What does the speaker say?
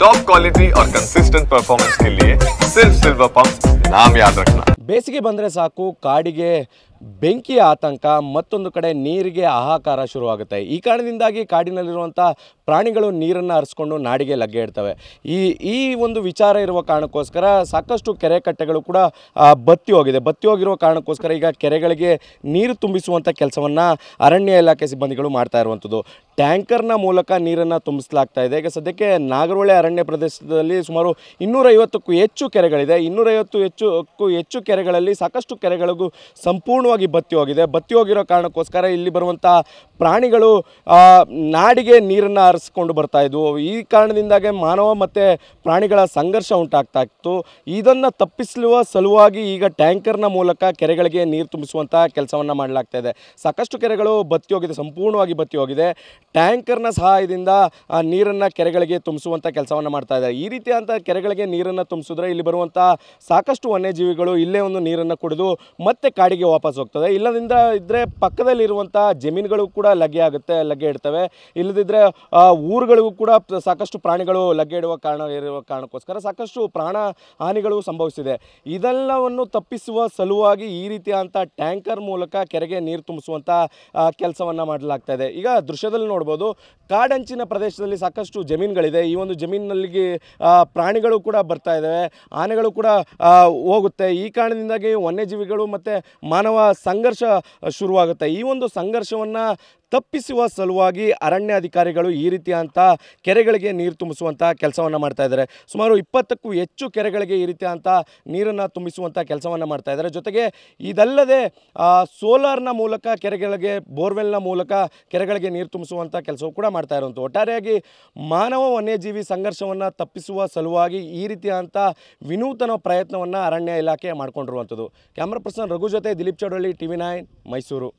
Top quality और consistent performance के लिए सिर्फ सिल्वर पंप नाम याद रखना। ಬೇಸಿಗೆ ಬಂದರೆ ಸಾಕು ಕಾಡಿಗೆ ಬೆಂಕಿಯ ಆತಂಕ, ಮತ್ತೊಂದು ಕಡೆ ನೀರಿಗೆ ಹಾಹಾಕಾರ ಶುರುವಾಗುತ್ತೆ. ಈ ಕಾರಣದಿಂದಾಗಿ ಕಾಡಿನಲ್ಲಿರುವಂಥ ಪ್ರಾಣಿಗಳು ನೀರನ್ನು ಹರಿಸ್ಕೊಂಡು ನಾಡಿಗೆ ಲಗ್ಗೆ ಇಡ್ತವೆ. ಈ ಒಂದು ವಿಚಾರ ಇರುವ ಕಾರಣಕ್ಕೋಸ್ಕರ ಸಾಕಷ್ಟು ಕೆರೆ ಕಟ್ಟೆಗಳು ಕೂಡ ಬತ್ತಿ ಹೋಗಿರುವ ಕಾರಣಕ್ಕೋಸ್ಕರ ಈಗ ಕೆರೆಗಳಿಗೆ ನೀರು ತುಂಬಿಸುವಂಥ ಕೆಲಸವನ್ನು ಅರಣ್ಯ ಇಲಾಖೆ ಸಿಬ್ಬಂದಿಗಳು ಮಾಡ್ತಾ ಇರುವಂಥದ್ದು. ಟ್ಯಾಂಕರ್ನ ಮೂಲಕ ನೀರನ್ನು ತುಂಬಿಸಲಾಗ್ತಾ ಇದೆ. ಈಗ ಸದ್ಯಕ್ಕೆ ನಾಗರಹೊಳೆ ಅರಣ್ಯ ಪ್ರದೇಶದಲ್ಲಿ ಸುಮಾರು 250ಕ್ಕೂ ಹೆಚ್ಚು ಕೆರೆಗಳಿದೆ. 250ಕ್ಕೂ ಹೆಚ್ಚು ಕೆರೆಗಳಲ್ಲಿ ಸಾಕಷ್ಟು ಕೆರೆಗಳಿಗೂ ಸಂಪೂರ್ಣವಾಗಿ ಬತ್ತಿ ಹೋಗಿರೋ ಕಾರಣಕ್ಕೋಸ್ಕರ ಇಲ್ಲಿ ಬರುವಂಥ ಪ್ರಾಣಿಗಳು ನಾಡಿಗೆ ನೀರನ್ನು ಹರಿಸ್ಕೊಂಡು ಬರ್ತಾ ಇದ್ವು. ಈ ಕಾರಣದಿಂದಾಗಿ ಮಾನವ ಮತ್ತು ಪ್ರಾಣಿಗಳ ಸಂಘರ್ಷ ಉಂಟಾಗ್ತಾ ಇತ್ತು. ಇದನ್ನು ತಪ್ಪಿಸುವ ಸಲುವಾಗಿ ಈಗ ಟ್ಯಾಂಕರ್ನ ಮೂಲಕ ಕೆರೆಗಳಿಗೆ ನೀರು ತುಂಬಿಸುವಂಥ ಕೆಲಸವನ್ನು ಮಾಡಲಾಗ್ತಾ ಇದೆ. ಸಾಕಷ್ಟು ಕೆರೆಗಳು ಸಂಪೂರ್ಣವಾಗಿ ಬತ್ತಿ ಹೋಗಿದೆ. ಟ್ಯಾಂಕರ್ನ ಸಹಾಯದಿಂದ ನೀರನ್ನು ಕೆರೆಗಳಿಗೆ ತುಂಬಿಸುವಂಥ ಕೆಲಸವನ್ನು ಮಾಡ್ತಾ ಇದ್ದಾರೆ. ಈ ರೀತಿಯಾದಂಥ ಕೆರೆಗಳಿಗೆ ನೀರನ್ನು ತುಂಬಿಸಿದ್ರೆ ಇಲ್ಲಿ ಬರುವಂಥ ಸಾಕಷ್ಟು ವನ್ಯಜೀವಿಗಳು ಇಲ್ಲೇ ಒಂದು ನೀರನ್ನು ಕುಡಿದು ಮತ್ತೆ ಕಾಡಿಗೆ ವಾಪಸ್ ಹೋಗ್ತದೆ. ಇಲ್ಲದಿದ್ದರೆ ಪಕ್ಕದಲ್ಲಿರುವಂಥ ಜಮೀನುಗಳು ಕೂಡ ಲಗ್ಗೆ ಇಡ್ತವೆ. ಇಲ್ಲದಿದ್ದರೆ ಊರುಗಳಿಗೂ ಕೂಡ ಸಾಕಷ್ಟು ಪ್ರಾಣಿಗಳು ಲಗ್ಗೆ ಇಡುವ ಕಾರಣಕ್ಕೋಸ್ಕರ ಸಾಕಷ್ಟು ಪ್ರಾಣ ಹಾನಿಗಳು ಸಂಭವಿಸಿದೆ. ಇದೆಲ್ಲವನ್ನು ತಪ್ಪಿಸುವ ಸಲುವಾಗಿ ಈ ರೀತಿಯಾದಂಥ ಟ್ಯಾಂಕರ್ ಮೂಲಕ ಕೆರೆಗೆ ನೀರು ತುಂಬಿಸುವಂಥ ಕೆಲಸವನ್ನು ಮಾಡಲಾಗ್ತಾ ಇದೆ. ಈಗ ದೃಶ್ಯದಲ್ಲಿ ನೋಡ್ಬೋದು, ಕಾಡಂಚಿನ ಪ್ರದೇಶದಲ್ಲಿ ಸಾಕಷ್ಟು ಜಮೀನುಗಳಿದೆ. ಈ ಒಂದು ಜಮೀನಿನಲ್ಲಿ ಪ್ರಾಣಿಗಳು ಕೂಡ ಬರ್ತಾ ಇದ್ದಾವೆ, ಆನೆಗಳು ಕೂಡ ಹೋಗುತ್ತೆ. ಈ ಕಾರಣದಿಂದಾಗಿ ವನ್ಯಜೀವಿಗಳು ಮತ್ತು ಮಾನವ ಸಂಘರ್ಷ ಶುರುವಾಗುತ್ತೆ. ಈ ಒಂದು ಸಂಘರ್ಷವನ್ನು ತಪ್ಪಿಸುವ ಸಲುವಾಗಿ ಅರಣ್ಯ ಅಧಿಕಾರಿಗಳು ಈ ರೀತಿಯಾದಂಥ ಕೆರೆಗಳಿಗೆ ನೀರು ತುಂಬಿಸುವಂಥ ಕೆಲಸವನ್ನು ಮಾಡ್ತಾ ಇದ್ದಾರೆ. ಸುಮಾರು 20ಕ್ಕೂ ಹೆಚ್ಚು ಕೆರೆಗಳಿಗೆ ಈ ರೀತಿಯಾದಂಥ ನೀರನ್ನು ತುಂಬಿಸುವಂಥ ಕೆಲಸವನ್ನು ಮಾಡ್ತಾ ಇದ್ದಾರೆ. ಜೊತೆಗೆ ಇದಲ್ಲದೆ ಸೋಲಾರ್ನ ಮೂಲಕ ಕೆರೆಗಳಿಗೆ, ಬೋರ್ವೆಲ್ನ ಮೂಲಕ ಕೆರೆಗಳಿಗೆ ನೀರು ತುಂಬಿಸುವಂಥ ಕೆಲಸವೂ ಕೂಡ ಮಾಡ್ತಾ ಇರುವಂಥದ್ದು. ಒಟ್ಟಾರೆಯಾಗಿ ಮಾನವ ವನ್ಯಜೀವಿ ಸಂಘರ್ಷವನ್ನು ತಪ್ಪಿಸುವ ಸಲುವಾಗಿ ಈ ರೀತಿಯಾದಂಥ ವಿನೂತನ ಪ್ರಯತ್ನವನ್ನು ಅರಣ್ಯ ಇಲಾಖೆ ಮಾಡಿಕೊಂಡಿರುವಂಥದ್ದು. ಕ್ಯಾಮ್ರಾ ಪರ್ಸನ್ ರಘು ಜೊತೆ ದಿಲೀಪ್ ಚೌಡಳ್ಳಿ, TV9 ಮೈಸೂರು.